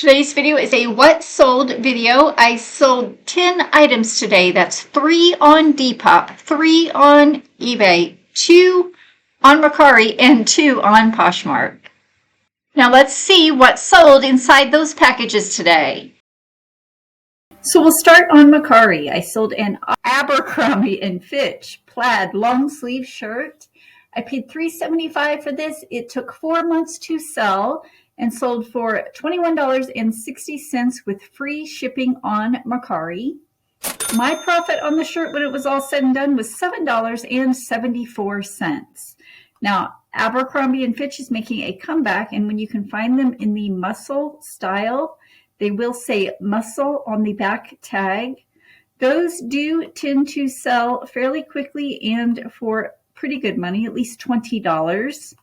Today's video is a what sold video. I sold 10 items today. That's 3 on Depop, 3 on eBay, 2 on Mercari, and 2 on Poshmark. Now let's see what sold inside those packages today. So we'll start on Mercari. I sold an Abercrombie & Fitch plaid long sleeve shirt. I paid $3.75 for this. It took 4 months to sell and sold for $21.60 with free shipping on Mercari. My profit on the shirt when it was all said and done was $7.74. Now, Abercrombie & Fitch is making a comeback, and when you can find them in the muscle style, they will say muscle on the back tag. Those do tend to sell fairly quickly and for pretty good money, at least $20.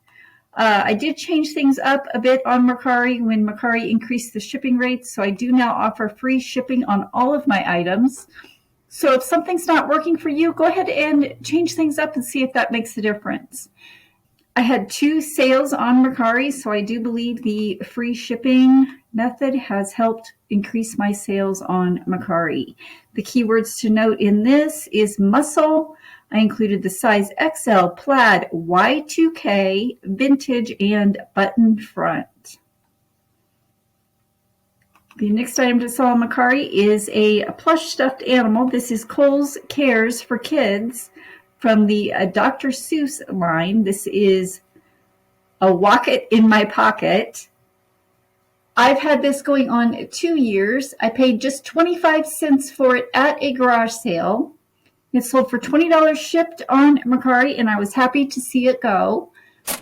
I did change things up a bit on Mercari when Mercari increased the shipping rates, so I do now offer free shipping on all of my items. So if something's not working for you, go ahead and change things up and see if that makes a difference. I had 2 sales on Mercari, so I do believe the free shipping method has helped increase my sales on Mercari. The keywords to note in this is muscle. I included the size XL, plaid, Y2K, vintage, and button front. The next item to sell on Mercari is a plush stuffed animal. This is Kohls Cares for Kids from the Dr. Seuss line. This is a Walk It in My Pocket. I've had this going on 2 years. I paid just 25 cents for it at a garage sale. It sold for $20 shipped on Mercari, and I was happy to see it go.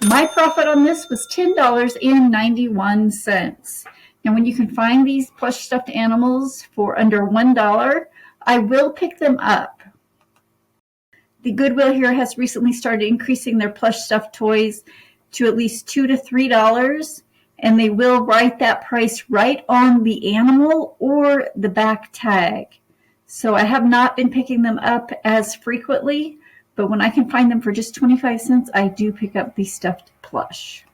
My profit on this was $10.91. Now, when you can find these plush stuffed animals for under $1, I will pick them up. The Goodwill here has recently started increasing their plush stuffed toys to at least $2 to $3, and they will write that price right on the animal or the back tag. So I have not been picking them up as frequently, but when I can find them for just 25 cents, I do pick up the stuffed plush.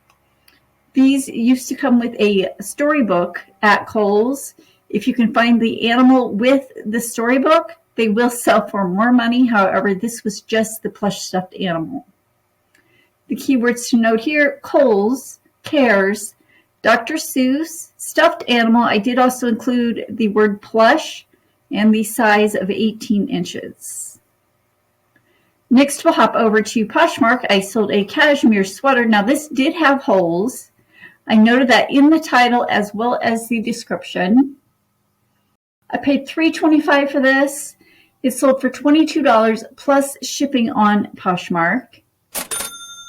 These used to come with a storybook at Kohls. If you can find the animal with the storybook, they will sell for more money. However, this was just the plush stuffed animal. The keywords to note here: Kohls, Cares, Dr. Seuss, stuffed animal. I did also include the word plush and the size of 18 inches. Next, we'll hop over to Poshmark. I sold a cashmere sweater. Now, this did have holes. I noted that in the title as well as the description. I paid $3.25 for this. It sold for $22 plus shipping on Poshmark.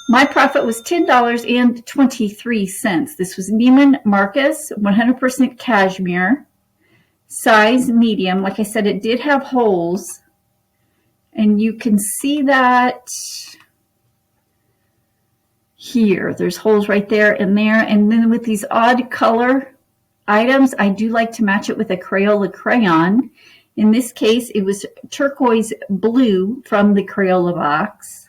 My profit was $10.23. This was Neiman Marcus, 100% cashmere. Size medium. Like I said, it did have holes, and you can see that here. There's holes right there and there. And then with these odd color items, I do like to match it with a Crayola crayon. In this case, it was turquoise blue from the Crayola box.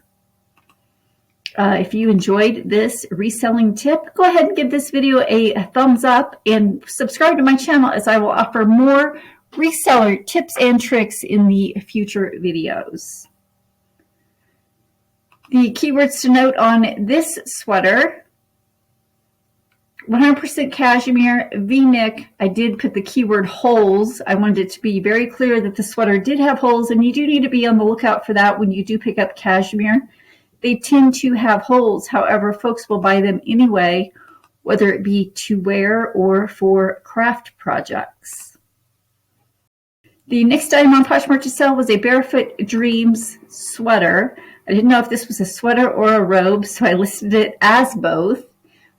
If you enjoyed this reselling tip, go ahead and give this video a thumbs up and subscribe to my channel, as I will offer more reseller tips and tricks in the future videos. The keywords to note on this sweater: 100% cashmere, V-neck. I did put the keyword holes. I wanted it to be very clear that the sweater did have holes, and you do need to be on the lookout for that when you do pick up cashmere. They tend to have holes. However, folks will buy them anyway, whether it be to wear or for craft projects. The next item on Poshmark to sell was a Barefoot Dreams sweater. I didn't know if this was a sweater or a robe, so I listed it as both.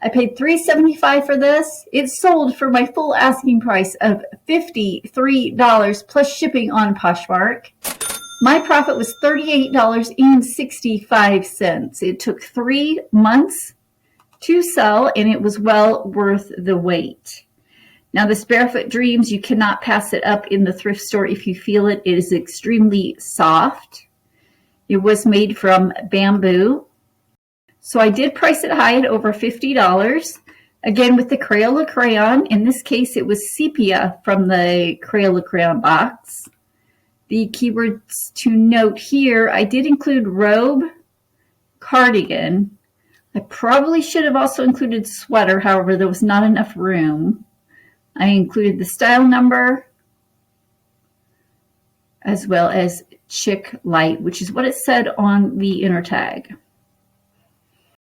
I paid $3.75 for this. It sold for my full asking price of $53 plus shipping on Poshmark. My profit was $38.65. It took 3 months to sell, and it was well worth the wait. Now, this Barefoot Dreams, you cannot pass it up in the thrift store if you feel it. It is extremely soft. It was made from bamboo. So I did price it high at over $50. Again with the Crayola crayon. In this case, it was sepia from the Crayola crayon box. The keywords to note here, I did include robe, cardigan. I probably should have also included sweater, however, there was not enough room. I included the style number as well as Chick Light, which is what it said on the inner tag.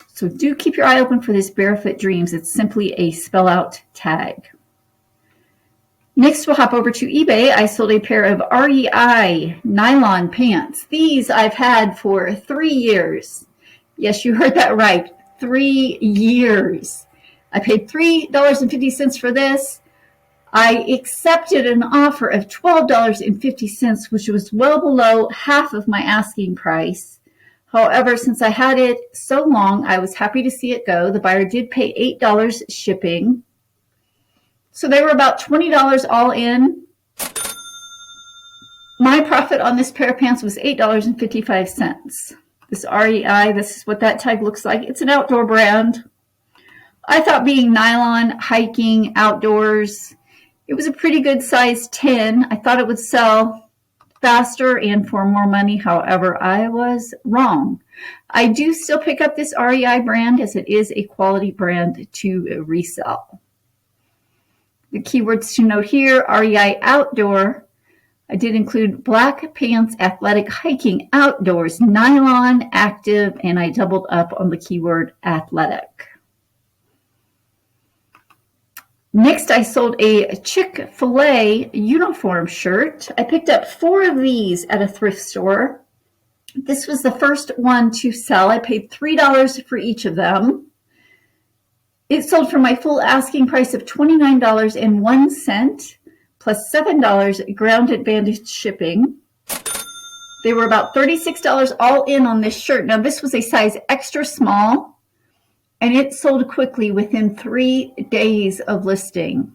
So do keep your eye open for this Barefoot Dreams. It's simply a spell out tag. Next, we'll hop over to eBay. I sold a pair of REI Nylon Pants. These I've had for 3 years. Yes, you heard that right. 3 years. I paid $3.50 for this. I accepted an offer of $12.50, which was well below half of my asking price. However, since I had it so long, I was happy to see it go. The buyer did pay $8 shipping. So they were about $20 all in. My profit on this pair of pants was $8.55. This REI, this is what that tag looks like. It's an outdoor brand. I thought being nylon, hiking, outdoors, it was a pretty good size 10. I thought it would sell faster and for more money. However, I was wrong. I do still pick up this REI brand as it is a quality brand to resell. The keywords to note here, REI Outdoor. I did include black pants, athletic hiking, outdoors, nylon, active, and I doubled up on the keyword athletic. Next, I sold a ChickfilA uniform shirt. I picked up 4 of these at a thrift store. This was the first one to sell. I paid $3 for each of them. It sold for my full asking price of $29.01 plus $7 ground advantage shipping. They were about $36 all in on this shirt. Now, this was a size extra small, and it sold quickly within 3 days of listing.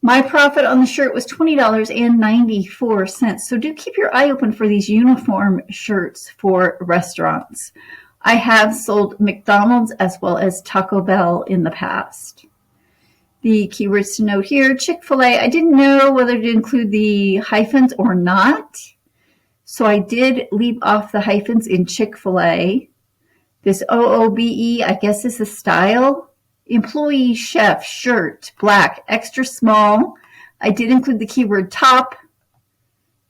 My profit on the shirt was $20.94. So do keep your eye open for these uniform shirts for restaurants. I have sold McDonald's as well as Taco Bell in the past. The keywords to note here, Chick-fil-A. I didn't know whether to include the hyphens or not, so I did leave off the hyphens in Chick-fil-A. This OOBE, I guess is a style. Employee chef shirt, black, extra small. I did include the keyword top,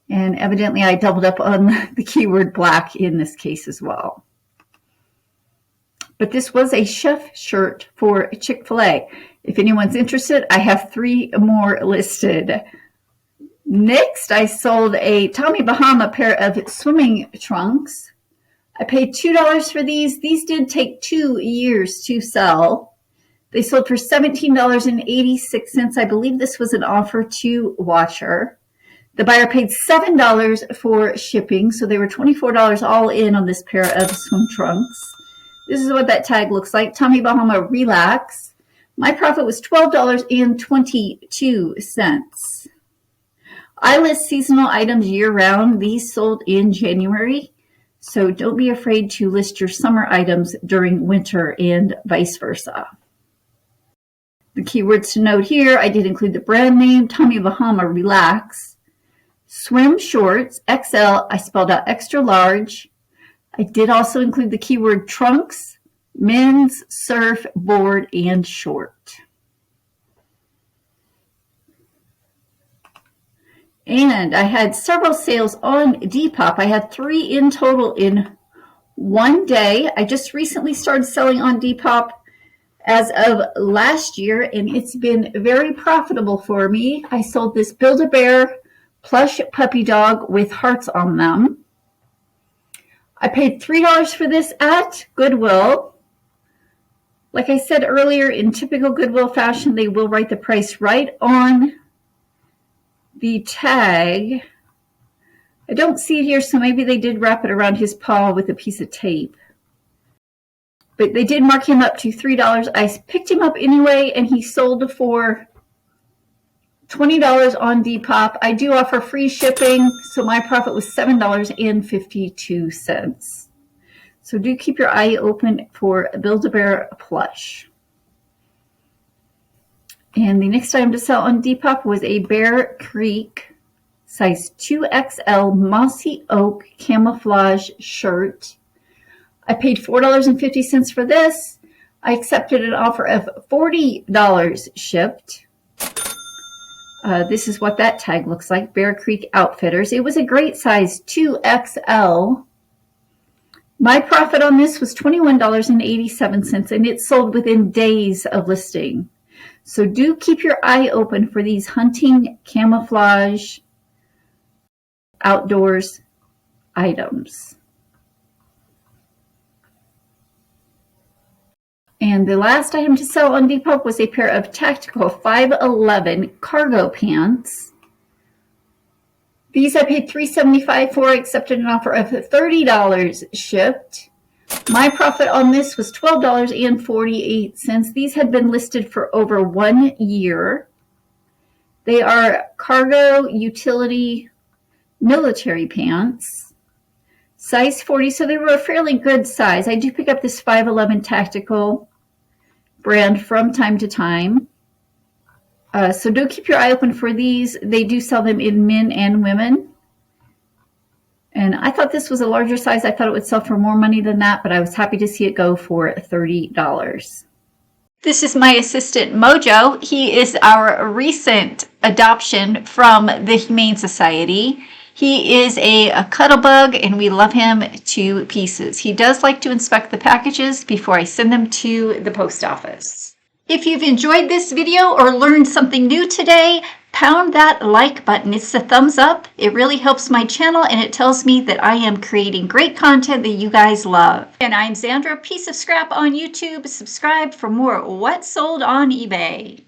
and evidently I doubled up on the keyword black in this case as well. But this was a chef shirt for Chick-fil-A. If anyone's interested, I have 3 more listed. Next, I sold a Tommy Bahama pair of swimming trunks. I paid $2 for these. These did take 2 years to sell. They sold for $17.86. I believe this was an offer to Watcher. The buyer paid $7 for shipping, so they were $24 all in on this pair of swim trunks. This is what that tag looks like. Tommy Bahama Relax. My profit was $12.22. I list seasonal items year-round. These sold in January, so don't be afraid to list your summer items during winter and vice versa. The keywords to note here, I did include the brand name, Tommy Bahama Relax. Swim shorts, XL, I spelled out extra large. I did also include the keyword trunks, men's, surf, board, and short. And I had several sales on Depop. I had 3 in total in one day. I just recently started selling on Depop as of last year, and it's been very profitable for me. I sold this Build-A-Bear plush puppy dog with hearts on them. I paid $3 for this at Goodwill. Like I said earlier, in typical Goodwill fashion, they will write the price right on the tag. I don't see it here, so maybe they did wrap it around his paw with a piece of tape. But they did mark him up to $3. I picked him up anyway, and he sold for $20 on Depop. I do offer free shipping, so my profit was $7.52. So do keep your eye open for Build-A-Bear plush. And the next item to sell on Depop was a Bear Creek size 2XL mossy oak camouflage shirt. I paid $4.50 for this. I accepted an offer of $40 shipped. This is what that tag looks like, Bear Creek Outfitters. It was a great size 2XL. My profit on this was $21.87, and it sold within days of listing. So do keep your eye open for these hunting camouflage outdoors items. And the last item to sell on Depop was a pair of tactical 511 cargo pants. These I paid $3.75 for. I accepted an offer of $30 shipped. My profit on this was $12.48. These had been listed for over 1 year. They are cargo utility military pants, size 40, so they were a fairly good size. I do pick up this 511 tactical brand from time to time. So do keep your eye open for these. They do sell them in men and women. And I thought this was a larger size. I thought it would sell for more money than that, but I was happy to see it go for $30. This is my assistant, Mojo. He is our recent adoption from the Humane Society. He is a cuttlebug, and we love him to pieces. He does like to inspect the packages before I send them to the post office. If you've enjoyed this video or learned something new today, pound that like button. It's the thumbs up. It really helps my channel, and it tells me that I am creating great content that you guys love. And I'm Zandra, Piece of Scrap on YouTube. Subscribe for more What Sold on eBay.